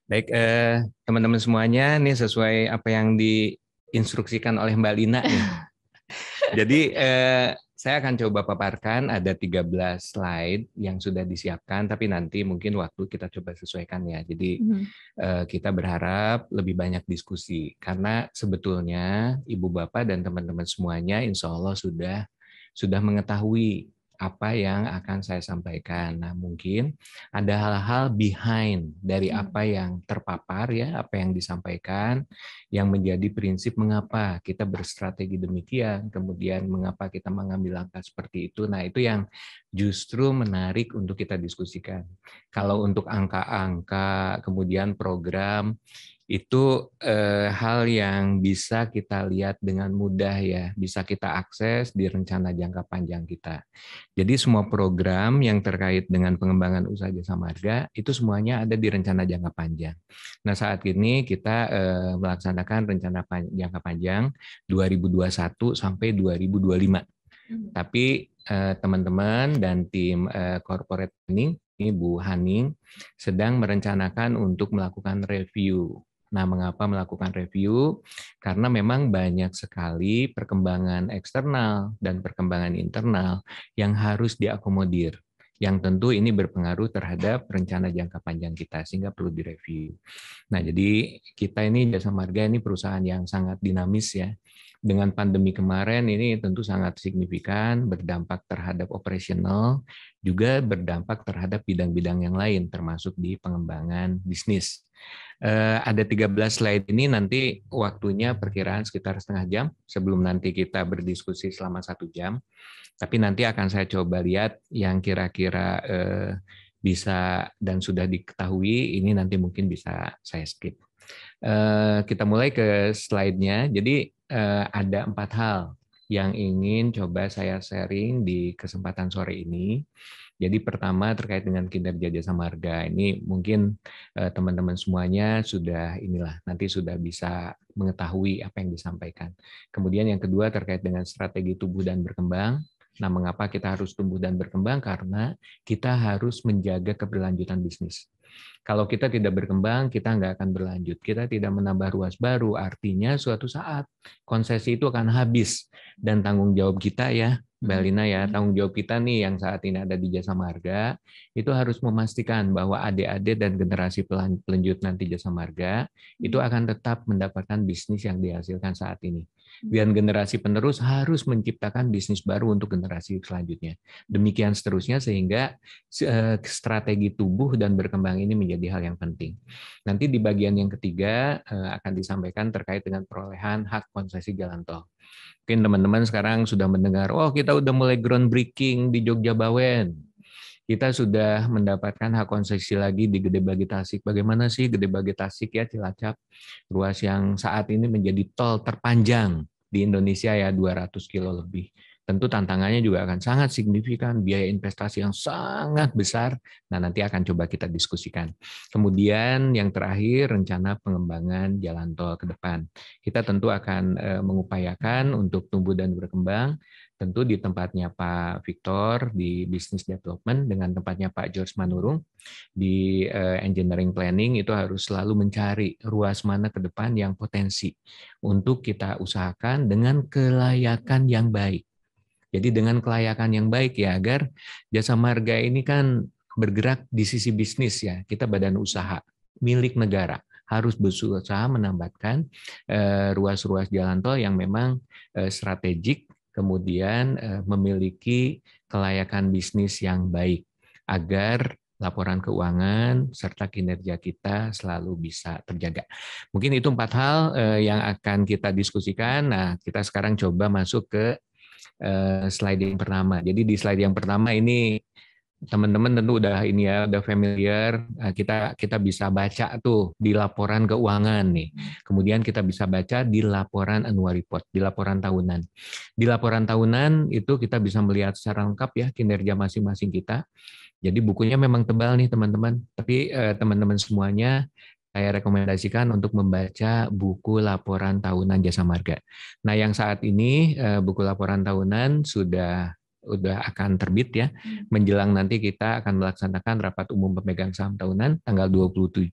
Baik, teman-teman semuanya, nih sesuai apa yang diinstruksikan oleh Mbak Lina nih. Jadi saya akan coba paparkan ada 13 slide yang sudah disiapkan, tapi nanti mungkin waktu kita coba sesuaikan ya. Jadi kita berharap lebih banyak diskusi, karena sebetulnya Ibu Bapak dan teman-teman semuanya insya Allah sudah mengetahui apa yang akan saya sampaikan. Nah, mungkin ada hal-hal behind dari apa yang terpapar ya, apa yang disampaikan yang menjadi prinsip mengapa kita berstrategi demikian, kemudian mengapa kita mengambil langkah seperti itu. Nah, itu yang justru menarik untuk kita diskusikan. Kalau untuk angka-angka, kemudian program, itu hal yang bisa kita lihat dengan mudah ya, bisa kita akses di rencana jangka panjang kita. Jadi semua program yang terkait dengan pengembangan usaha jasa marga itu semuanya ada di rencana jangka panjang. Nah, saat ini kita melaksanakan rencana jangka panjang 2021 sampai 2025. Tapi teman-teman dan tim corporate planning, ini Bu Haning sedang merencanakan untuk melakukan review. Nah, mengapa melakukan review? Karena memang banyak sekali perkembangan eksternal dan perkembangan internal yang harus diakomodir. Yang tentu ini berpengaruh terhadap rencana jangka panjang kita, sehingga perlu direview. Nah, jadi kita ini Jasa Marga ini perusahaan yang sangat dinamis ya. Dengan pandemi kemarin ini tentu sangat signifikan, berdampak terhadap operasional, juga berdampak terhadap bidang-bidang yang lain, termasuk di pengembangan bisnis. Ada 13 slide ini, nanti waktunya perkiraan sekitar setengah jam, sebelum nanti kita berdiskusi selama 1 jam. Tapi nanti akan saya coba lihat yang kira-kira bisa dan sudah diketahui, ini nanti mungkin bisa saya skip. Kita mulai ke slide-nya. Jadi ada 4 hal yang ingin coba saya sharing di kesempatan sore ini. Jadi pertama terkait dengan kinerja jasa marga. Ini mungkin teman-teman semuanya nanti sudah bisa mengetahui apa yang disampaikan. Kemudian yang kedua terkait dengan strategi tumbuh dan berkembang. Nah, mengapa kita harus tumbuh dan berkembang? Karena kita harus menjaga keberlanjutan bisnis. Kalau kita tidak berkembang, kita nggak akan berlanjut. Kita tidak menambah ruas baru, artinya suatu saat konsesi itu akan habis. Dan tanggung jawab kita ya, Mbak Lina ya, tanggung jawab kita nih yang saat ini ada di Jasa Marga, itu harus memastikan bahwa adik-adik dan generasi pelanjut nanti Jasa Marga, itu akan tetap mendapatkan bisnis yang dihasilkan saat ini. Dan generasi penerus harus menciptakan bisnis baru untuk generasi selanjutnya. Demikian seterusnya sehingga strategi tumbuh dan berkembang ini menjadi hal yang penting. Nanti di bagian yang ketiga akan disampaikan terkait dengan perolehan hak konsesi jalan tol. Mungkin teman-teman sekarang sudah mendengar, oh kita udah mulai groundbreaking di Jogja Bawen. Kita sudah mendapatkan hak konsesi lagi di Gede Bage Tasik. Bagaimana sih Gede Bage Tasik ya, Cilacap, ruas yang saat ini menjadi tol terpanjang di Indonesia ya, 200 kilo lebih. Tentu tantangannya juga akan sangat signifikan, biaya investasi yang sangat besar. Nah, nanti akan coba kita diskusikan. Kemudian yang terakhir, rencana pengembangan jalan tol ke depan. Kita tentu akan mengupayakan untuk tumbuh dan berkembang, tentu di tempatnya Pak Victor di Business Development, dengan tempatnya Pak George Manurung di Engineering Planning, itu harus selalu mencari ruas mana ke depan yang potensi untuk kita usahakan dengan kelayakan yang baik. Jadi dengan kelayakan yang baik ya, agar jasa marga ini kan bergerak di sisi bisnis ya, kita badan usaha milik negara, harus berusaha menambahkan ruas-ruas jalan tol yang memang strategik, kemudian memiliki kelayakan bisnis yang baik, agar laporan keuangan serta kinerja kita selalu bisa terjaga. Mungkin itu 4 hal yang akan kita diskusikan. Nah, kita sekarang coba masuk ke slide yang pertama. Jadi di slide yang pertama ini teman-teman tentu udah familiar. Kita bisa baca tuh di laporan keuangan nih. Kemudian kita bisa baca di laporan annual report, di laporan tahunan. Di laporan tahunan itu kita bisa melihat secara lengkap ya kinerja masing-masing kita. Jadi bukunya memang tebal nih teman-teman, tapi teman-teman semuanya saya rekomendasikan untuk membaca buku laporan tahunan Jasa Marga. Nah, yang saat ini buku laporan tahunan sudah udah akan terbit ya. Menjelang nanti kita akan melaksanakan rapat umum pemegang saham tahunan tanggal 27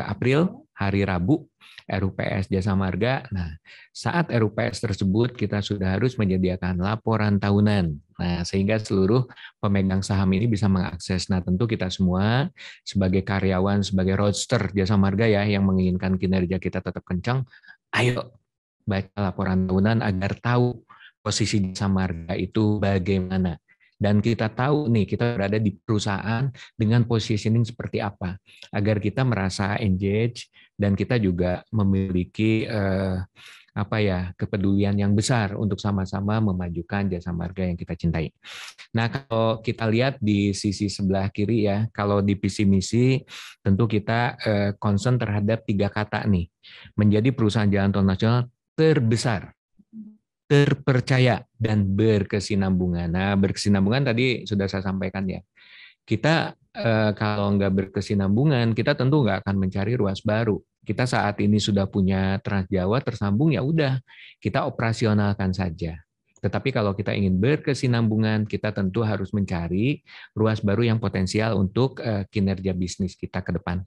April, hari Rabu, RUPS Jasa Marga. Nah, saat RUPS tersebut kita sudah harus menyediakan laporan tahunan. Nah, sehingga seluruh pemegang saham ini bisa mengakses. Nah, tentu kita semua sebagai karyawan, sebagai roadster Jasa Marga ya yang menginginkan kinerja kita tetap kencang, ayo baca laporan tahunan agar tahu posisi Jasa Marga itu bagaimana. Dan kita tahu nih, kita berada di perusahaan dengan positioning seperti apa, agar kita merasa engage dan kita juga memiliki kepedulian yang besar untuk sama-sama memajukan Jasa Marga yang kita cintai. Nah, kalau kita lihat di sisi sebelah kiri ya, kalau di visi misi tentu kita concern terhadap 3 kata nih, menjadi perusahaan jalan tol nasional terbesar, terpercaya, dan berkesinambungan. Nah, berkesinambungan tadi sudah saya sampaikan ya. Kita kalau nggak berkesinambungan, kita tentu nggak akan mencari ruas baru. Kita saat ini sudah punya Trans Jawa tersambung, ya udah, kita operasionalkan saja. Tetapi kalau kita ingin berkesinambungan, kita tentu harus mencari ruas baru yang potensial untuk kinerja bisnis kita ke depan.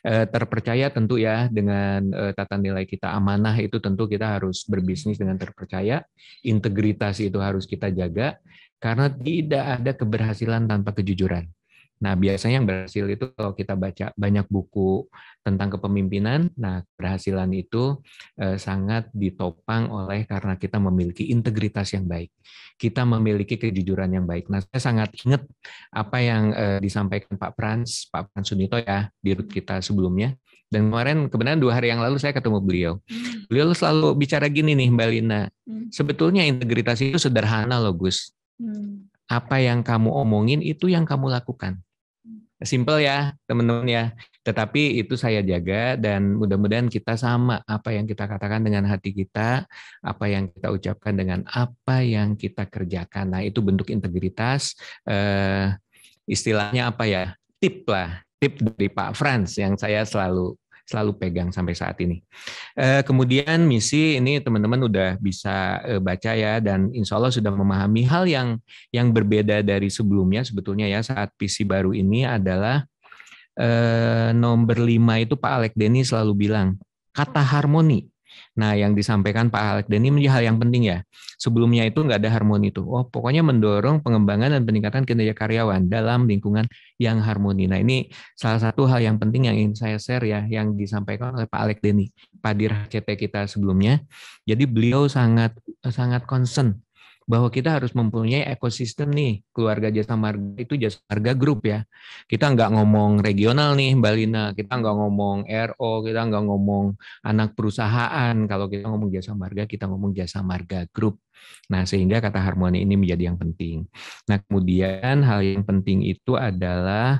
Terpercaya tentu ya, dengan tata nilai kita amanah itu tentu kita harus berbisnis dengan terpercaya. Integritas itu harus kita jaga, karena tidak ada keberhasilan tanpa kejujuran. Nah, biasanya yang berhasil itu kalau kita baca banyak buku tentang kepemimpinan, nah keberhasilan itu sangat ditopang oleh karena kita memiliki integritas yang baik. Kita memiliki kejujuran yang baik. Nah, saya sangat ingat apa yang disampaikan Pak Frans Sunito ya di RUT kita sebelumnya. Dan kemarin kebenaran 2 hari yang lalu saya ketemu beliau. Beliau selalu bicara gini nih Mbak Lina, sebetulnya integritas itu sederhana loh Gus. Apa yang kamu omongin itu yang kamu lakukan. Simple ya teman-teman ya, tetapi itu saya jaga dan mudah-mudahan kita sama, apa yang kita katakan dengan hati kita, apa yang kita ucapkan dengan apa yang kita kerjakan. Nah, itu bentuk integritas, istilahnya apa ya, tip dari Pak Frans yang saya selalu pegang sampai saat ini. Kemudian misi ini teman-teman udah bisa baca ya, dan insya Allah sudah memahami hal yang berbeda dari sebelumnya sebetulnya ya. Saat visi baru ini adalah nomor 5 itu Pak Alek Denny selalu bilang kata harmoni. Nah, yang disampaikan Pak Alek Denny menjadi hal yang penting ya. Sebelumnya itu nggak ada harmoni itu. Oh, pokoknya mendorong pengembangan dan peningkatan kinerja karyawan dalam lingkungan yang harmoni. Nah, ini salah satu hal yang penting yang ingin saya share ya, yang disampaikan oleh Pak Alek Denny, Pak Dir HCT kita sebelumnya. Jadi beliau sangat concern bahwa kita harus mempunyai ekosistem nih, keluarga Jasa Marga itu Jasa Marga Group ya. Kita nggak ngomong regional nih Mbak Lina, kita nggak ngomong RO, kita nggak ngomong anak perusahaan. Kalau kita ngomong Jasa Marga, kita ngomong Jasa Marga Group. Nah, sehingga kata harmoni ini menjadi yang penting. Nah, kemudian hal yang penting itu adalah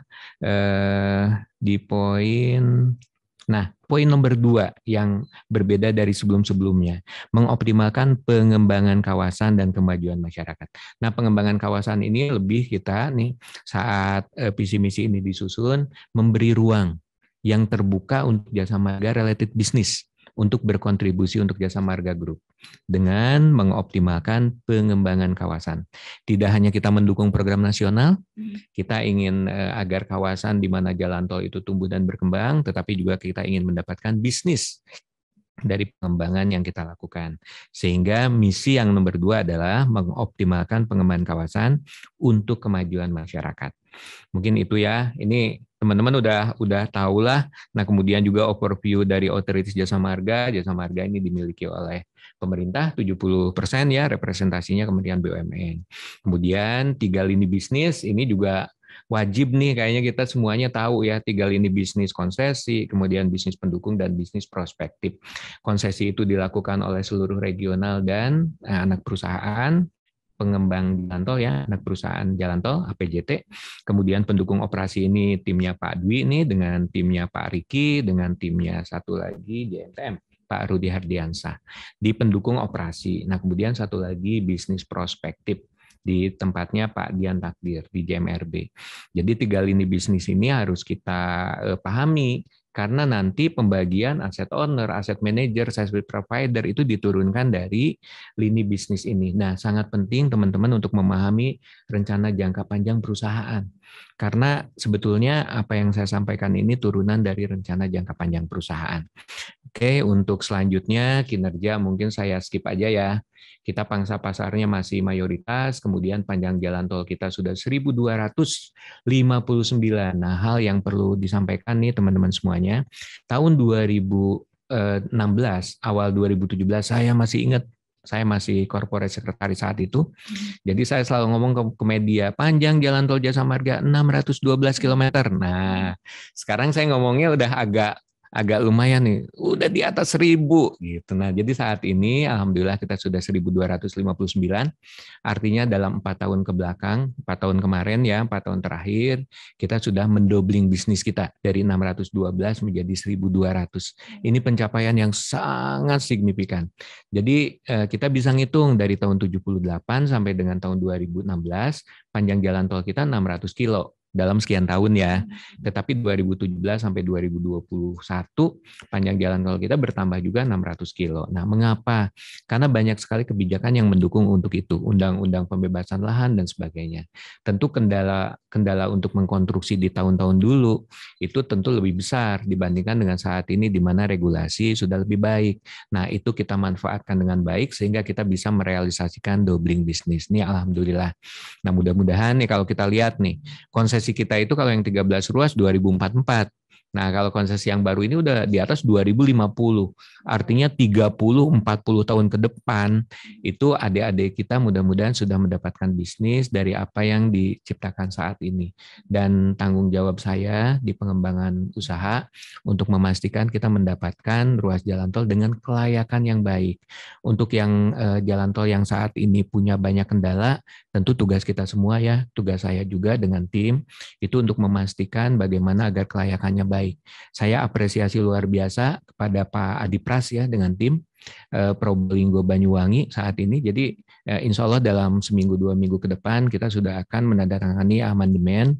di poin. Nah, poin nomor 2 yang berbeda dari sebelum-sebelumnya, mengoptimalkan pengembangan kawasan dan kemajuan masyarakat. Nah, pengembangan kawasan ini lebih kita nih saat visi misi ini disusun, memberi ruang yang terbuka untuk Jasa Marga related bisnis untuk berkontribusi untuk Jasa Marga Group dengan mengoptimalkan pengembangan kawasan. Tidak hanya kita mendukung program nasional, kita ingin agar kawasan di mana jalan tol itu tumbuh dan berkembang, tetapi juga kita ingin mendapatkan bisnis dari pengembangan yang kita lakukan. Sehingga misi yang nomor 2 adalah mengoptimalkan pengembangan kawasan untuk kemajuan masyarakat. Mungkin itu ya, ini teman-teman udah tahu lah. Nah, kemudian juga overview dari otoritas Jasa Marga. Jasa Marga ini dimiliki oleh pemerintah 70% ya, representasinya Kementerian BUMN. Kemudian 3 lini bisnis ini juga wajib nih, kayaknya kita semuanya tahu ya, 3 lini bisnis: konsesi, kemudian bisnis pendukung, dan bisnis prospektif. Konsesi itu dilakukan oleh seluruh regional dan anak perusahaan pengembang jalan tol ya, anak perusahaan jalan tol APJT. Kemudian pendukung operasi ini timnya Pak Dwi ini dengan timnya Pak Riki, dengan timnya satu lagi JMTM Pak Rudi Hardiansah di pendukung operasi. Nah, kemudian satu lagi bisnis prospektif di tempatnya Pak Dian Takdir di JMRB. Jadi 3 lini bisnis ini harus kita pahami, Karena nanti pembagian aset owner, aset manager, service provider itu diturunkan dari lini bisnis ini. Nah, sangat penting teman-teman untuk memahami rencana jangka panjang perusahaan. Karena sebetulnya apa yang saya sampaikan ini turunan dari rencana jangka panjang perusahaan. Oke, untuk selanjutnya kinerja mungkin saya skip aja ya. Kita pangsa pasarnya masih mayoritas, kemudian panjang jalan tol kita sudah 1.259. Nah, hal yang perlu disampaikan nih teman-teman semuanya, tahun 2016, awal 2017 saya masih ingat, saya masih corporate secretary saat itu. Jadi saya selalu ngomong ke media, panjang jalan tol Jasa Marga 612 km. Nah, sekarang saya ngomongnya udah agak lumayan nih, udah di atas 1.000 gitu. Nah, jadi saat ini alhamdulillah kita sudah 1.259, artinya dalam 4 tahun ke belakang, 4 tahun kemarin ya, 4 tahun terakhir, kita sudah mendobling bisnis kita dari 612 menjadi 1.200. Ini pencapaian yang sangat signifikan. Jadi kita bisa ngitung dari tahun 78 sampai dengan tahun 2016, panjang jalan tol kita 600 kilo dalam sekian tahun ya. Tetapi 2017 sampai 2021 panjang jalan tol kita bertambah juga 600 kilo. Nah, mengapa? Karena banyak sekali kebijakan yang mendukung untuk itu, undang-undang pembebasan lahan dan sebagainya. Tentu kendala untuk mengkonstruksi di tahun-tahun dulu itu tentu lebih besar dibandingkan dengan saat ini di mana regulasi sudah lebih baik. Nah, itu kita manfaatkan dengan baik sehingga kita bisa merealisasikan doubling bisnis. Ini alhamdulillah. Nah, mudah-mudahan nih kalau kita lihat nih, konsesi kita itu kalau yang 13 ruas 2044. Nah, kalau konsesi yang baru ini udah di atas 2050. Artinya 30-40 tahun ke depan itu adik-adik kita mudah-mudahan sudah mendapatkan bisnis dari apa yang diciptakan saat ini. Dan tanggung jawab saya di pengembangan usaha untuk memastikan kita mendapatkan ruas jalan tol dengan kelayakan yang baik. Untuk yang jalan tol yang saat ini punya banyak kendala, tentu tugas kita semua ya, tugas saya juga dengan tim, itu untuk memastikan bagaimana agar kelayakannya baik. Saya apresiasi luar biasa kepada Pak Adi Pras ya dengan tim Probolinggo Banyuwangi saat ini. Jadi insya Allah dalam seminggu 2 minggu ke depan kita sudah akan menandatangani amandemen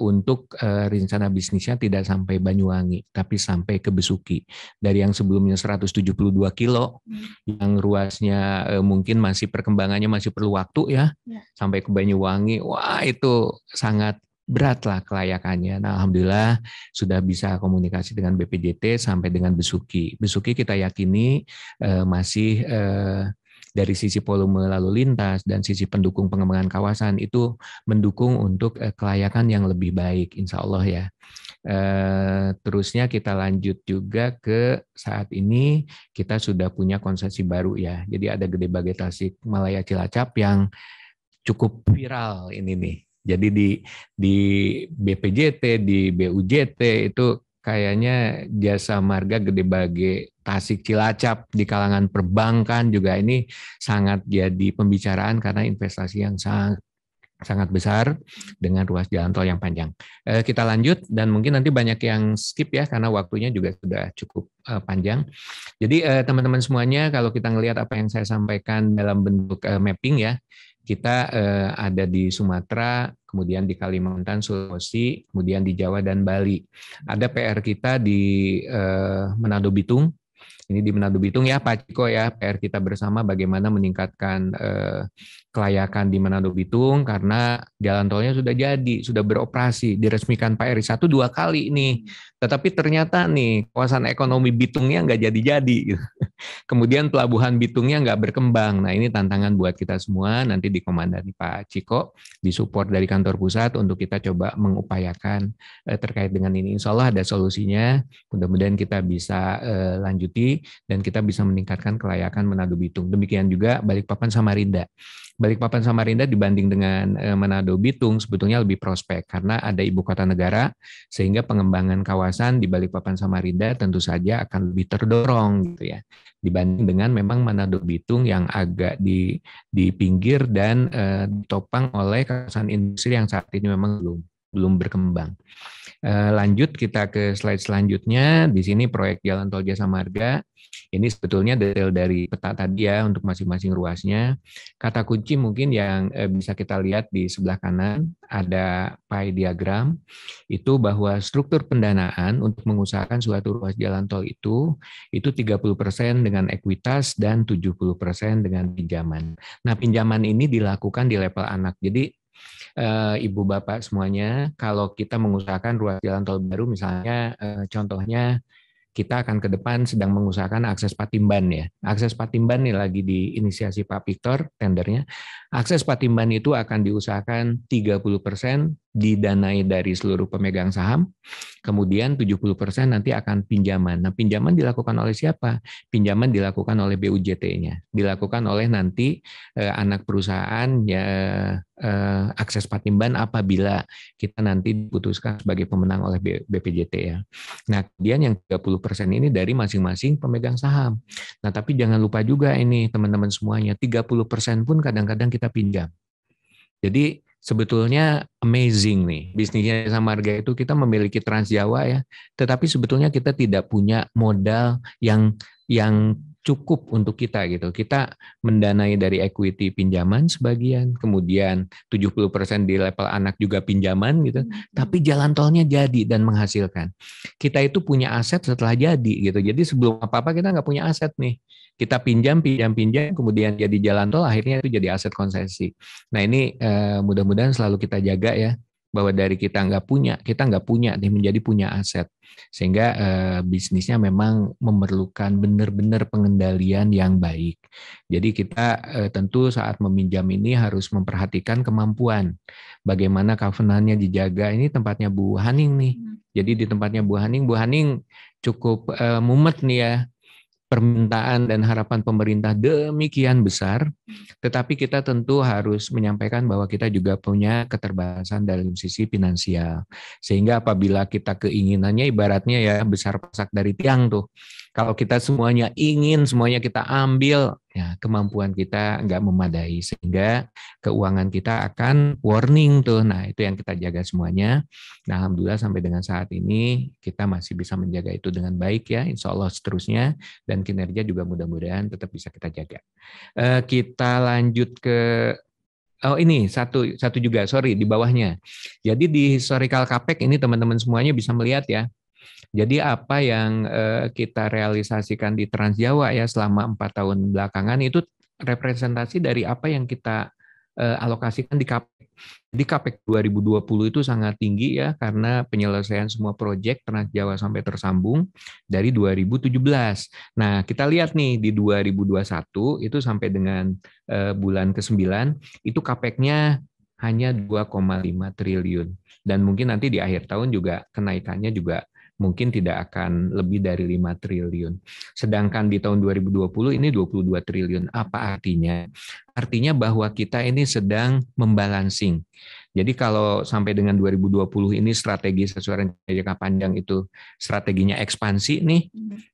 untuk rencana bisnisnya tidak sampai Banyuwangi tapi sampai ke Besuki. Dari yang sebelumnya 172 kilo yang ruasnya mungkin masih perkembangannya masih perlu waktu ya sampai ke Banyuwangi. Wah, itu sangat berat lah kelayakannya. Nah, alhamdulillah sudah bisa komunikasi dengan BPJT sampai dengan Besuki. Besuki kita yakini masih dari sisi volume lalu lintas dan sisi pendukung pengembangan kawasan itu mendukung untuk kelayakan yang lebih baik, insya Allah ya. Terusnya kita lanjut juga ke saat ini kita sudah punya konsesi baru ya. Jadi ada Gede Bage Tasik Malaya Cilacap yang cukup viral ini nih. Jadi di BPJT, di BUJT itu kayaknya Jasa Marga Gede Bage Tasik Cilacap di kalangan perbankan juga ini sangat jadi pembicaraan karena investasi yang sangat besar dengan ruas jalan tol yang panjang. Kita lanjut dan mungkin nanti banyak yang skip ya karena waktunya juga sudah cukup panjang. Jadi teman-teman semuanya kalau kita ngelihat apa yang saya sampaikan dalam bentuk mapping ya, kita ada di Sumatera, kemudian di Kalimantan, Sulawesi, kemudian di Jawa dan Bali. Ada PR kita di Manado Bitung. Ini di Manado Bitung ya Pak Ciko ya, PR kita bersama bagaimana meningkatkan kelayakan di Manado Bitung karena jalan tolnya sudah jadi, sudah beroperasi, diresmikan Pak Eri 1 2 kali nih. Tetapi ternyata nih kawasan ekonomi Bitungnya nggak jadi-jadi. Kemudian pelabuhan Bitungnya nggak berkembang. Nah, ini tantangan buat kita semua nanti dikomandani Pak Ciko, disupport dari kantor pusat untuk kita coba mengupayakan terkait dengan ini. Insya Allah ada solusinya. Mudah-mudahan kita bisa lanjuti dan kita bisa meningkatkan kelayakan Manado Bitung. Demikian juga Balikpapan Samarinda. Balikpapan Samarinda dibanding dengan Manado Bitung sebetulnya lebih prospek karena ada ibu kota negara sehingga pengembangan kawasan di Balikpapan Samarinda tentu saja akan lebih terdorong gitu ya dibanding dengan memang Manado Bitung yang agak di pinggir dan ditopang oleh kawasan industri yang saat ini memang belum. belum berkembang. Lanjut kita ke slide selanjutnya. Di sini proyek Jalan Tol Jasa Marga. Ini sebetulnya detail dari peta tadi ya untuk masing-masing ruasnya. Kata kunci mungkin yang bisa kita lihat di sebelah kanan ada pie diagram. Itu bahwa struktur pendanaan untuk mengusahakan suatu ruas jalan tol itu 30% dengan ekuitas dan 70% dengan pinjaman. Nah, pinjaman ini dilakukan di level anak. Jadi Ibu Bapak semuanya, kalau kita mengusahakan ruas jalan tol baru misalnya contohnya kita akan ke depan sedang mengusahakan akses Patimban ya. Akses Patimban ini lagi diinisiasi Pak Victor tendernya. Akses Patimban itu akan diusahakan 30% didanai dari seluruh pemegang saham, kemudian 70% nanti akan pinjaman. Nah, pinjaman dilakukan oleh siapa? Pinjaman dilakukan oleh BUJT-nya, dilakukan oleh nanti anak perusahaan ya akses Patimban apabila kita nanti diputuskan sebagai pemenang oleh BPJT ya. Nah, kemudian yang 30% ini dari masing-masing pemegang saham. Nah, tapi jangan lupa juga ini teman-teman semuanya, 30% pun kadang-kadang kita pinjam. Jadi sebetulnya amazing nih bisnisnya Jasa Marga itu kita memiliki Trans Jawa ya, tetapi sebetulnya kita tidak punya modal yang cukup untuk kita gitu. Kita mendanai dari equity pinjaman sebagian, kemudian 70% di level anak juga pinjaman gitu. Tapi jalan tolnya jadi dan menghasilkan. Kita itu punya aset setelah jadi gitu. Jadi sebelum apa-apa kita nggak punya aset nih. Kita pinjam, kemudian jadi jalan tol, akhirnya itu jadi aset konsesi. Nah ini mudah-mudahan selalu kita jaga ya, bahwa dari kita nggak punya, nih menjadi punya aset. Sehingga bisnisnya memang memerlukan benar-benar pengendalian yang baik. Jadi kita tentu saat meminjam ini harus memperhatikan kemampuan. Bagaimana covenant-nya dijaga, ini tempatnya Bu Haning nih. Jadi di tempatnya Bu Haning cukup mumet nih ya. Permintaan dan harapan pemerintah demikian besar, tetapi kita tentu harus menyampaikan bahwa kita juga punya keterbatasan dalam sisi finansial. Sehingga apabila kita keinginannya ibaratnya ya besar pasak dari tiang tuh. Kalau kita semuanya ingin, semuanya kita ambil, ya kemampuan kita nggak memadai. Sehingga keuangan kita akan warning tuh. Nah itu yang kita jaga semuanya. Nah alhamdulillah sampai dengan saat ini kita masih bisa menjaga itu dengan baik ya. Insya Allah seterusnya. Dan kinerja juga mudah-mudahan tetap bisa kita jaga. Kita lanjut ke ini satu juga, sorry di bawahnya. Jadi di historical CAPEX ini teman-teman semuanya bisa melihat ya. Jadi apa yang kita realisasikan di Trans Jawa ya selama 4 tahun belakangan itu representasi dari apa yang kita alokasikan di CAPEX. Di CAPEX 2020 itu sangat tinggi ya karena penyelesaian semua proyek Trans Jawa sampai tersambung dari 2017. Nah, kita lihat nih di 2021 itu sampai dengan bulan ke-9 itu CAPEX-nya hanya 2,5 triliun. Dan mungkin nanti di akhir tahun juga kenaikannya juga mungkin tidak akan lebih dari 5 triliun. Sedangkan di tahun 2020 ini 22 triliun. Apa artinya? Artinya bahwa kita ini sedang membalancing. Jadi kalau sampai dengan 2020 ini strategi sesuai rencana jangka panjang itu strateginya ekspansi nih,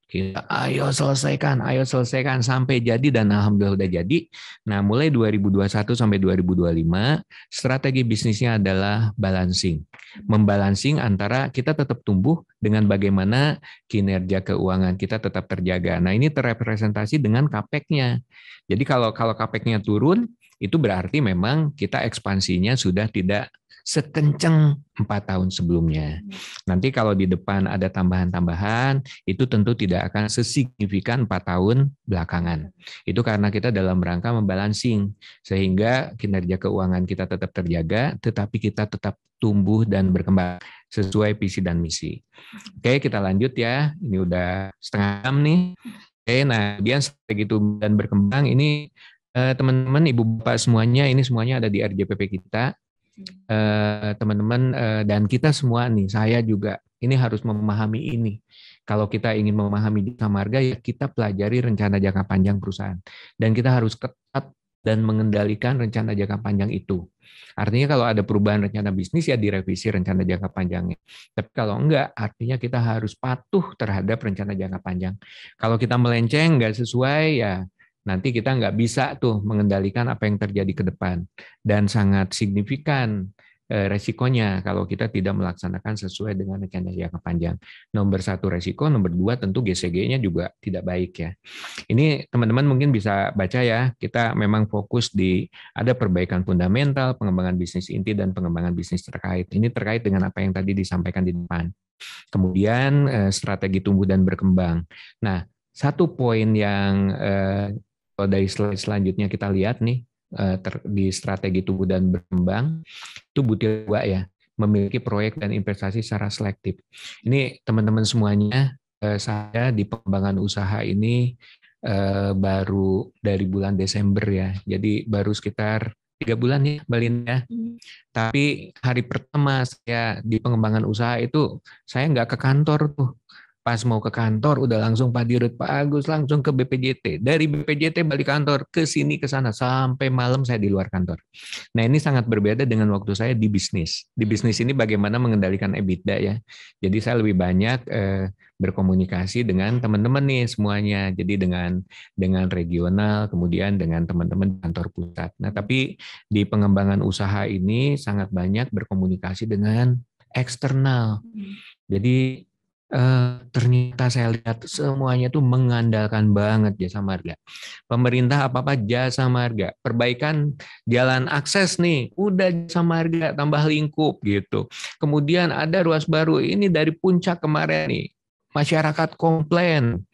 kita ayo selesaikan sampai jadi dan alhamdulillah udah jadi. Nah, mulai 2021 sampai 2025 strategi bisnisnya adalah balancing. Membalancing antara kita tetap tumbuh dengan bagaimana kinerja keuangan kita tetap terjaga. Nah, ini terrepresentasi dengan CAPEX-nya. Jadi kalau CAPEX-nya turun, itu berarti memang kita ekspansinya sudah tidak sekencang 4 tahun sebelumnya. Nanti kalau di depan ada tambahan-tambahan, itu tentu tidak akan sesignifikan 4 tahun belakangan. Itu karena kita dalam rangka membalancing, sehingga kinerja keuangan kita tetap terjaga, tetapi kita tetap tumbuh dan berkembang sesuai visi dan misi. Oke, kita lanjut ya. Ini udah setengah jam nih. Oke, nah kemudian strategi tumbuh dan berkembang ini teman-teman, ibu bapak semuanya, ini semuanya ada di RJPP kita. Teman-teman dan kita semua nih, saya juga ini harus memahami ini. Kalau kita ingin memahami Jasa Marga, ya kita pelajari rencana jangka panjang perusahaan. Dan kita harus ketat dan mengendalikan rencana jangka panjang itu. Artinya kalau ada perubahan rencana bisnis, ya direvisi rencana jangka panjangnya. Tapi kalau enggak, artinya kita harus patuh terhadap rencana jangka panjang. Kalau kita melenceng, nggak sesuai, ya nanti kita nggak bisa tuh mengendalikan apa yang terjadi ke depan. Dan sangat signifikan resikonya kalau kita tidak melaksanakan sesuai dengan rencana jangka panjang. Nomor satu resiko, nomor dua tentu GCG-nya juga tidak baik ya. Ini teman-teman mungkin bisa baca ya, kita memang fokus di ada perbaikan fundamental, pengembangan bisnis inti, dan pengembangan bisnis terkait. Ini terkait dengan apa yang tadi disampaikan di depan. Kemudian strategi tumbuh dan berkembang. Nah, satu poin yang kalau dari slide selanjutnya kita lihat nih, di strategi tumbuh dan berkembang, itu butir dua ya, memiliki proyek dan investasi secara selektif. Ini teman-teman semuanya, saya di pengembangan usaha ini baru dari bulan Desember ya, jadi baru sekitar 3 bulan ya, Mbak Linda. Tapi hari pertama saya di pengembangan usaha itu, saya nggak ke kantor tuh. Pas mau ke kantor, udah langsung Pak Dirut, Pak Agus, langsung ke BPJT. Dari BPJT balik kantor, ke sini, ke sana, sampai malam saya di luar kantor. Nah, ini sangat berbeda dengan waktu saya di bisnis. Di bisnis ini bagaimana mengendalikan EBITDA ya. Jadi saya lebih banyak berkomunikasi dengan teman-teman nih semuanya. Jadi dengan regional, kemudian dengan teman-teman kantor pusat. Nah, tapi di pengembangan usaha ini sangat banyak berkomunikasi dengan eksternal. Jadi ternyata saya lihat semuanya tuh mengandalkan banget jasa marga. Pemerintah apa-apa jasa marga. Perbaikan jalan akses nih, udah jasa marga tambah lingkup gitu. Kemudian ada ruas baru, ini dari puncak kemarin nih. Masyarakat komplain,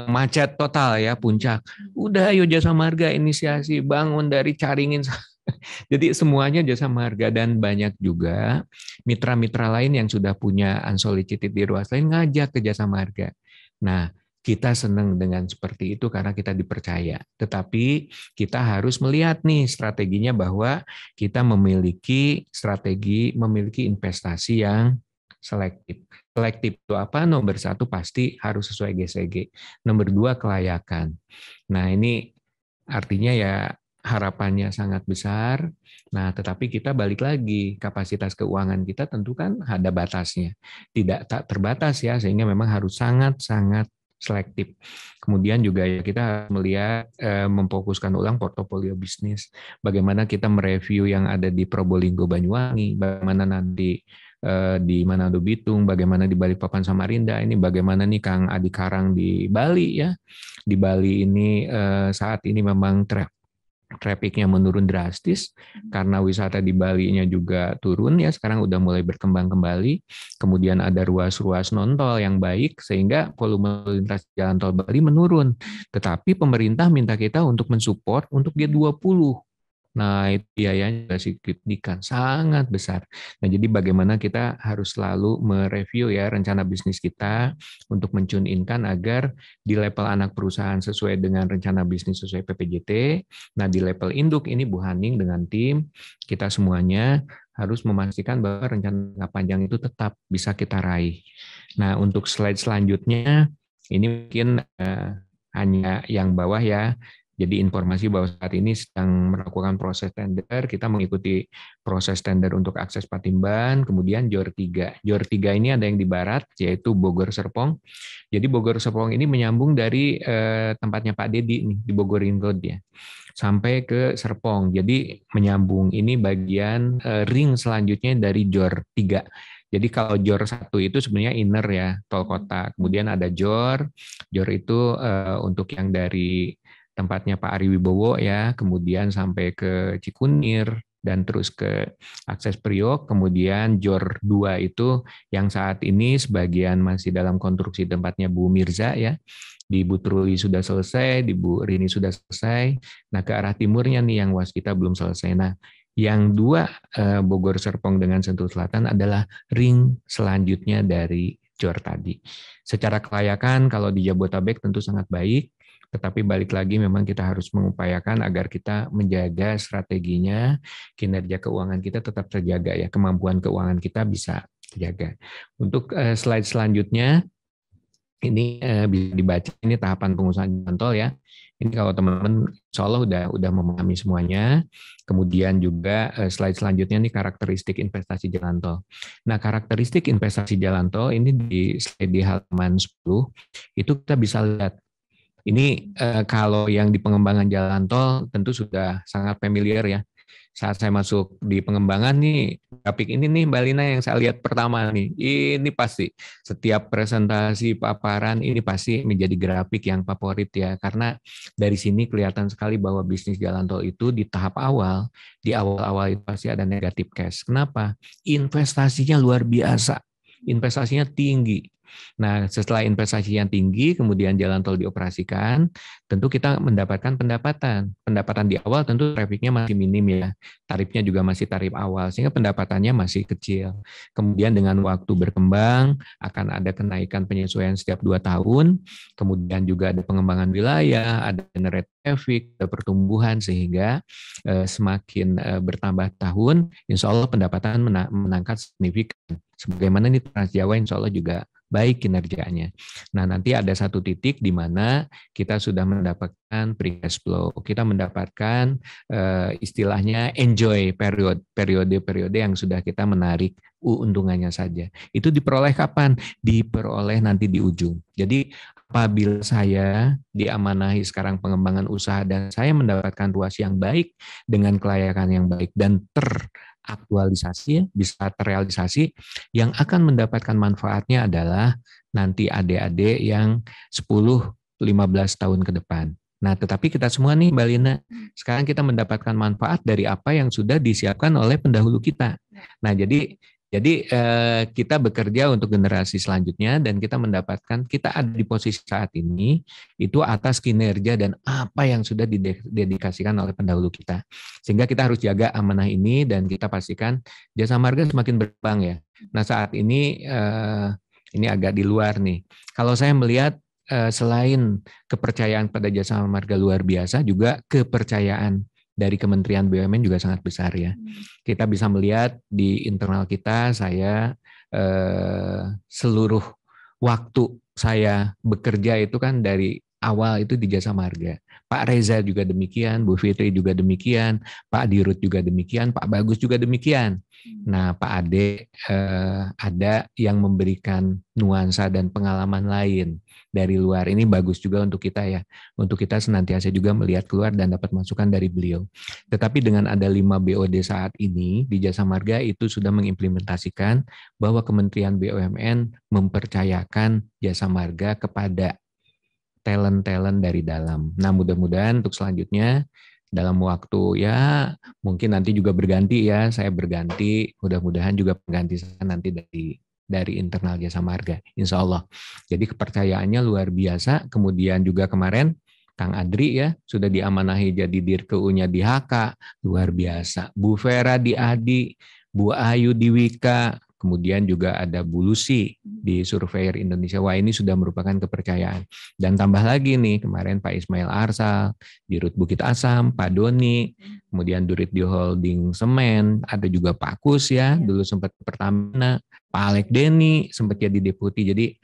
macet total ya puncak. Udah ayo jasa marga inisiasi, bangun dari Caringin. Jadi semuanya jasa marga, dan banyak juga mitra-mitra lain yang sudah punya unsolicited di ruas lain ngajak ke jasa marga. Nah, kita senang dengan seperti itu karena kita dipercaya. Tetapi kita harus melihat nih strateginya, bahwa kita memiliki strategi, memiliki investasi yang selektif. Selektif itu apa? Nomor satu pasti harus sesuai GCG. Nomor dua kelayakan. Nah, ini artinya ya harapannya sangat besar. Nah, tetapi kita balik lagi, kapasitas keuangan kita tentu kan ada batasnya. Tidak tak terbatas ya, sehingga memang harus sangat-sangat selektif. Kemudian juga ya kita harus melihat, memfokuskan ulang portofolio bisnis. Bagaimana kita mereview yang ada di Probolinggo Banyuwangi, bagaimana nanti di Manado Bitung, bagaimana di Balikpapan Samarinda, ini bagaimana nih Kang Adi Karang di Bali ya. Di Bali ini saat ini memang trafficnya menurun drastis karena wisata di Bali-nya juga turun ya, sekarang udah mulai berkembang kembali. Kemudian ada ruas-ruas non-tol yang baik sehingga volume lintas jalan tol Bali menurun. Tetapi pemerintah minta kita untuk mensupport untuk G20. Nah, itu biayanya juga signifikan, sangat besar. Nah, jadi bagaimana kita harus selalu mereview ya rencana bisnis kita untuk mencune-inkan agar di level anak perusahaan sesuai dengan rencana bisnis sesuai PPJT. Nah, di level induk ini Bu Haning dengan tim, kita semuanya harus memastikan bahwa rencana panjang itu tetap bisa kita raih. Nah, untuk slide selanjutnya, ini mungkin hanya yang bawah ya. Jadi informasi bahwa saat ini sedang melakukan proses tender, kita mengikuti proses tender untuk akses Patimban, kemudian JOR 3. JOR 3 ini ada yang di barat, yaitu Bogor Serpong. Jadi Bogor Serpong ini menyambung dari tempatnya Pak Dedi nih, di Bogor Ring Road ya, sampai ke Serpong. Jadi menyambung, ini bagian ring selanjutnya dari JOR 3. Jadi kalau JOR 1 itu sebenarnya inner ya, tol kota. Kemudian ada JOR itu untuk yang dari tempatnya Pak Ari Wibowo ya, kemudian sampai ke Cikunir dan terus ke akses Priok, kemudian JOR 2 itu yang saat ini sebagian masih dalam konstruksi tempatnya Bu Mirza ya. Di Bu Truli sudah selesai, di Bu Rini sudah selesai. Nah, ke arah timurnya nih yang waskita belum selesai. Nah, yang dua Bogor Serpong dengan Sentul Selatan adalah ring selanjutnya dari JOR tadi. Secara kelayakan kalau di Jabotabek tentu sangat baik. Tetapi balik lagi memang kita harus mengupayakan agar kita menjaga strateginya, kinerja keuangan kita tetap terjaga ya, kemampuan keuangan kita bisa terjaga. Untuk slide selanjutnya, ini bisa dibaca, ini tahapan pengusahaan jalan tol ya. Ini kalau teman-teman insya Allah udah memahami semuanya. Kemudian juga slide selanjutnya ini karakteristik investasi jalan tol. Nah, karakteristik investasi jalan tol ini di slide di halaman 10 itu kita bisa lihat. Ini kalau yang di pengembangan jalan tol tentu sudah sangat familiar ya. Saat saya masuk di pengembangan nih, grafik ini nih Mbak Lina yang saya lihat pertama nih, ini pasti setiap presentasi paparan ini pasti menjadi grafik yang favorit ya, karena dari sini kelihatan sekali bahwa bisnis jalan tol itu di tahap awal, di awal-awal itu pasti ada negatif cash. Kenapa? Investasinya luar biasa, investasinya tinggi. Nah, setelah investasi yang tinggi, kemudian jalan tol dioperasikan, tentu kita mendapatkan pendapatan. Pendapatan di awal tentu trafficnya masih minim ya, tarifnya juga masih tarif awal, sehingga pendapatannya masih kecil. Kemudian dengan waktu berkembang, akan ada kenaikan penyesuaian setiap 2 tahun, kemudian juga ada pengembangan wilayah, ada generate traffic, ada pertumbuhan, sehingga semakin bertambah tahun, insya Allah pendapatan menangkat signifikan. Sebagaimana ini Trans Jawa, insya Allah juga baik kinerjanya. Nah, nanti ada satu titik di mana kita sudah mendapatkan free cash flow. Kita mendapatkan istilahnya enjoy periode yang sudah kita menarik untungannya saja. Itu diperoleh kapan? Diperoleh nanti di ujung. Jadi apabila saya diamanahi sekarang pengembangan usaha dan saya mendapatkan ruas yang baik dengan kelayakan yang baik dan aktualisasi, bisa terrealisasi, yang akan mendapatkan manfaatnya adalah nanti adik-adik yang 10-15 tahun ke depan. Nah, tetapi kita semua nih Mbak Lina, sekarang kita mendapatkan manfaat dari apa yang sudah disiapkan oleh pendahulu kita. Nah, jadi kita bekerja untuk generasi selanjutnya dan kita mendapatkan, kita ada di posisi saat ini itu atas kinerja dan apa yang sudah didedikasikan oleh pendahulu kita. Sehingga kita harus jaga amanah ini dan kita pastikan Jasa Marga semakin berkembang ya. Nah, saat ini agak di luar nih. Kalau saya melihat selain kepercayaan pada Jasa Marga luar biasa, juga kepercayaan dari Kementerian BUMN juga sangat besar ya. Kita bisa melihat di internal kita, saya seluruh waktu saya bekerja itu kan dari awal itu di Jasa Marga. Pak Reza juga demikian, Bu Fitri juga demikian, Pak Dirut juga demikian, Pak Bagus juga demikian. Nah, Pak Ade ada yang memberikan nuansa dan pengalaman lain dari luar. Ini bagus juga untuk kita ya. Untuk kita senantiasa juga melihat keluar dan dapat masukan dari beliau. Tetapi dengan ada 5 BOD saat ini di Jasa Marga itu sudah mengimplementasikan bahwa Kementerian BUMN mempercayakan Jasa Marga kepada talent-talent dari dalam. Nah, mudah-mudahan untuk selanjutnya dalam waktu ya mungkin nanti juga berganti ya, saya berganti, mudah-mudahan juga pengganti saya nanti dari internal Jasa Marga, insya Allah. Jadi kepercayaannya luar biasa. Kemudian juga kemarin Kang Adri ya sudah diamanahi jadi Dirkeu-nya di HK, luar biasa. Bu Vera di ADI, Bu Ayu di Wika, kemudian juga ada Bu Lucy di Surveyor Indonesia. Wah, ini sudah merupakan kepercayaan. Dan tambah lagi nih, kemarin Pak Ismail Arsal, Dirut Bukit Asam, Pak Doni, kemudian Dirut di Holding Semen, ada juga Pak Kus ya, dulu sempat Pertamina, Pak Alek Deni, sempat jadi deputi. Jadi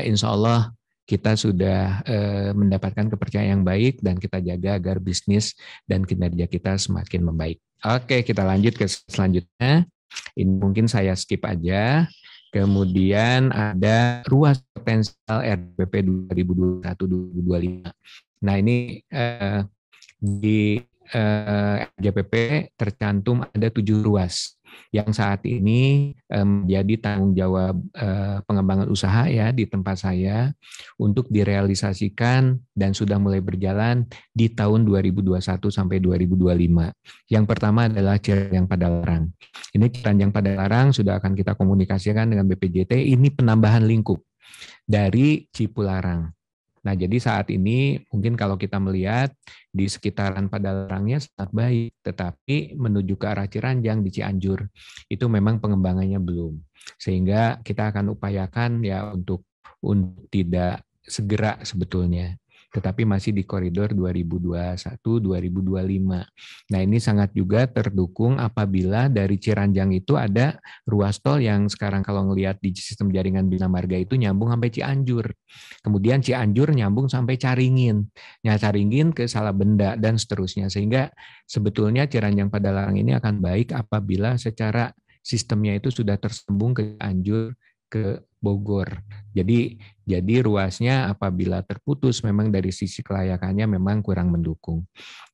insya Allah kita sudah mendapatkan kepercayaan yang baik dan kita jaga agar bisnis dan kinerja kita semakin membaik. Oke, kita lanjut ke selanjutnya. Ini mungkin saya skip aja. Kemudian ada ruas potensial RBP 2021-2025. Nah, ini di RJPP tercantum ada 7 ruas yang saat ini menjadi tanggung jawab pengembangan usaha ya di tempat saya untuk direalisasikan dan sudah mulai berjalan di tahun 2021 sampai 2025. Yang pertama adalah Ciranjang Padalarang. Ini Ciranjang Padalarang sudah akan kita komunikasikan dengan BPJT, ini penambahan lingkup dari Cipularang. Nah, jadi saat ini mungkin kalau kita melihat di sekitaran Padalarangnya sangat baik, tetapi menuju ke arah Ciranjang di Cianjur itu memang pengembangannya belum. Sehingga kita akan upayakan ya untuk tidak segera sebetulnya, tetapi masih di koridor 2021-2025. Nah, ini sangat juga terdukung apabila dari Ciranjang itu ada ruas tol yang sekarang kalau ngelihat di sistem jaringan Bina Marga itu nyambung sampai Cianjur. Kemudian Cianjur nyambung sampai Caringin. Nah, Caringin ke Salabenda dan seterusnya. Sehingga sebetulnya Ciranjang Padalarang ini akan baik apabila secara sistemnya itu sudah tersambung ke Cianjur, ke Bogor. Jadi ruasnya apabila terputus memang dari sisi kelayakannya memang kurang mendukung.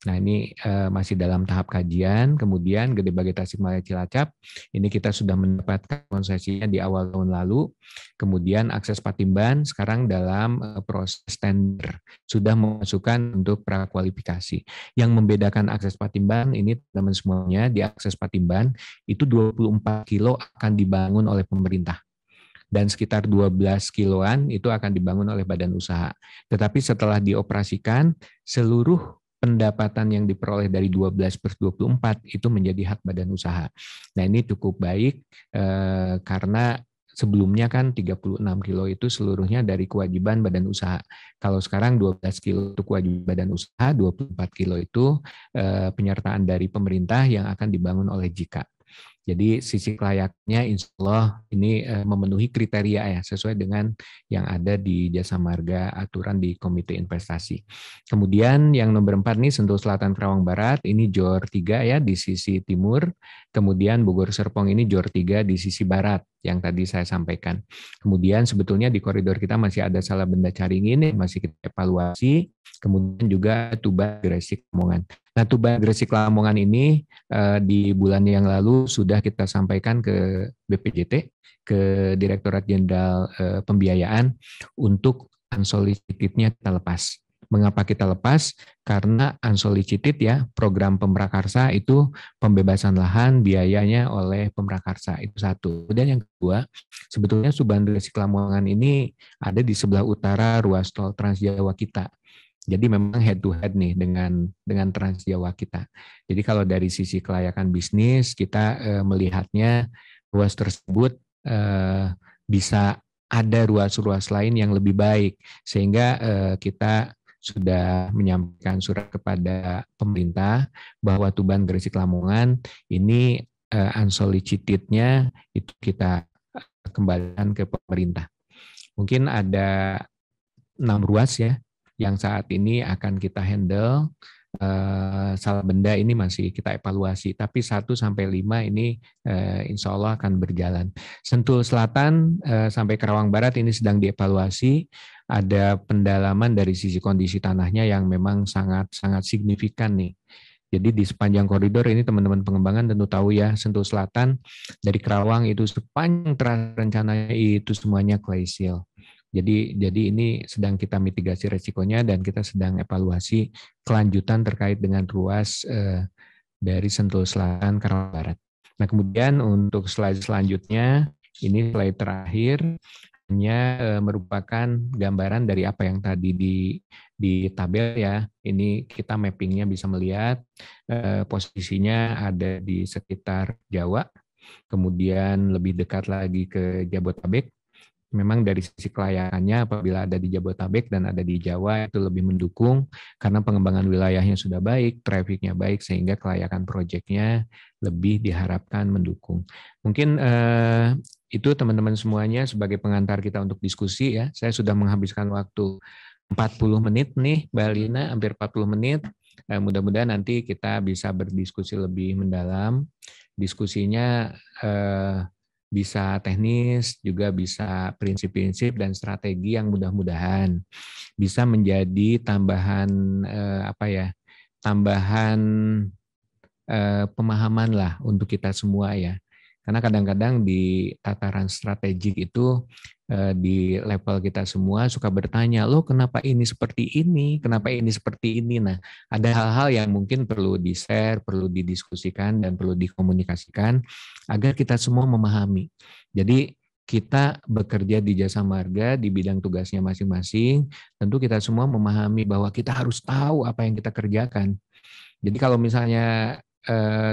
Nah ini masih dalam tahap kajian. Kemudian Gede Bage Tasikmalaya Cilacap ini kita sudah mendapatkan konsesinya di awal tahun lalu. Kemudian akses Patimban sekarang dalam proses tender sudah memasukkan untuk prakualifikasi. Yang membedakan akses Patimban ini teman-teman semuanya, di akses Patimban itu 24 kilo akan dibangun oleh pemerintah. Dan sekitar 12 kiloan itu akan dibangun oleh badan usaha. Tetapi setelah dioperasikan, seluruh pendapatan yang diperoleh dari 12/24 itu menjadi hak badan usaha. Nah ini cukup baik karena sebelumnya kan 36 kilo itu seluruhnya dari kewajiban badan usaha. Kalau sekarang 12 kilo itu kewajiban badan usaha, 24 kilo itu penyertaan dari pemerintah yang akan dibangun oleh JIKA. Jadi sisi kelayakannya insya Allah ini memenuhi kriteria ya sesuai dengan yang ada di Jasa Marga aturan di Komite Investasi. Kemudian yang nomor 4 nih Sentul Selatan Kerawang Barat ini JOR 3 ya di sisi timur. Kemudian Bogor Serpong ini JOR 3 di sisi barat yang tadi saya sampaikan. Kemudian sebetulnya di koridor kita masih ada Salabenda Caringin yang masih kita evaluasi. Kemudian juga Tuban Gresik Lamongan. Nah, Tuban Gresik Lamongan ini di bulan yang lalu sudah kita sampaikan ke BPJT, ke Direktorat Jenderal Pembiayaan untuk unsolicited-nya kita lepas. Mengapa kita lepas? Karena unsolicited ya, program Pemprakarsa itu pembebasan lahan biayanya oleh Pemprakarsa, itu satu. Kemudian yang kedua, sebetulnya Tuban Gresik Lamongan ini ada di sebelah utara ruas tol Trans Jawa kita. Jadi memang head to head nih dengan Trans Jawa kita. Jadi kalau dari sisi kelayakan bisnis kita melihatnya ruas tersebut bisa ada ruas-ruas lain yang lebih baik sehingga kita sudah menyampaikan surat kepada pemerintah bahwa Tuban Gresik Lamongan ini unsolicited-nya itu kita kembalikan ke pemerintah. Mungkin ada 6 ruas ya yang saat ini akan kita handle. Salabenda ini masih kita evaluasi, tapi 1-5 ini insya Allah akan berjalan. Sentul Selatan sampai Kerawang Barat ini sedang dievaluasi, ada pendalaman dari sisi kondisi tanahnya yang memang sangat signifikan nih. Jadi di sepanjang koridor ini teman-teman pengembangan tentu tahu ya, Sentul Selatan dari Kerawang itu sepanjang rencananya itu semuanya clay seal. Jadi ini sedang kita mitigasi resikonya dan kita sedang evaluasi kelanjutan terkait dengan ruas dari Sentul Selatan Kerawang Barat. Nah kemudian untuk slide selanjutnya, ini slide terakhir, hanya merupakan gambaran dari apa yang tadi di tabel ya. Ini kita mappingnya bisa melihat posisinya ada di sekitar Jawa, kemudian lebih dekat lagi ke Jabotabek. Memang dari sisi kelayakannya apabila ada di Jabotabek dan ada di Jawa itu lebih mendukung karena pengembangan wilayahnya sudah baik, trafficnya baik sehingga kelayakan proyeknya lebih diharapkan mendukung. Mungkin itu teman-teman semuanya sebagai pengantar kita untuk diskusi ya. Saya sudah menghabiskan waktu 40 menit nih Mbak Lina, hampir 40 menit. Mudah-mudahan nanti kita bisa berdiskusi lebih mendalam. Diskusinya bisa teknis, juga bisa prinsip-prinsip dan strategi yang mudah-mudahan bisa menjadi tambahan tambahan pemahaman lah untuk kita semua ya. Karena kadang-kadang di tataran strategik itu di level kita semua suka bertanya, loh kenapa ini seperti ini, kenapa ini seperti ini. Nah, ada hal-hal yang mungkin perlu di-share, perlu didiskusikan, dan perlu dikomunikasikan agar kita semua memahami. Jadi kita bekerja di Jasa Marga di bidang tugasnya masing-masing, tentu kita semua memahami bahwa kita harus tahu apa yang kita kerjakan. Jadi kalau misalnya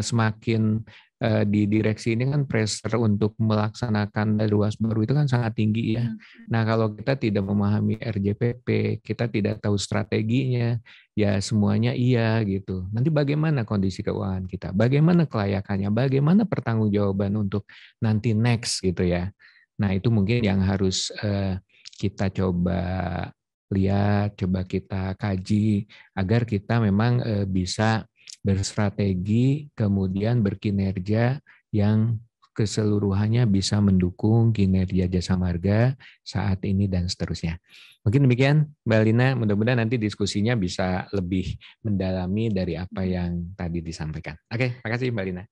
semakin di direksi ini kan pressure untuk melaksanakan ruas baru itu kan sangat tinggi ya. Nah kalau kita tidak memahami RJPP, kita tidak tahu strateginya, ya semuanya iya gitu. Nanti bagaimana kondisi keuangan kita, bagaimana kelayakannya, bagaimana pertanggungjawaban untuk nanti next gitu ya. Nah itu mungkin yang harus kita coba lihat, coba kita kaji agar kita memang bisa berstrategi, kemudian berkinerja yang keseluruhannya bisa mendukung kinerja jasa marga saat ini dan seterusnya. Mungkin demikian Mbak Lina, mudah-mudahan nanti diskusinya bisa lebih mendalami dari apa yang tadi disampaikan. Oke, makasih Mbak Lina.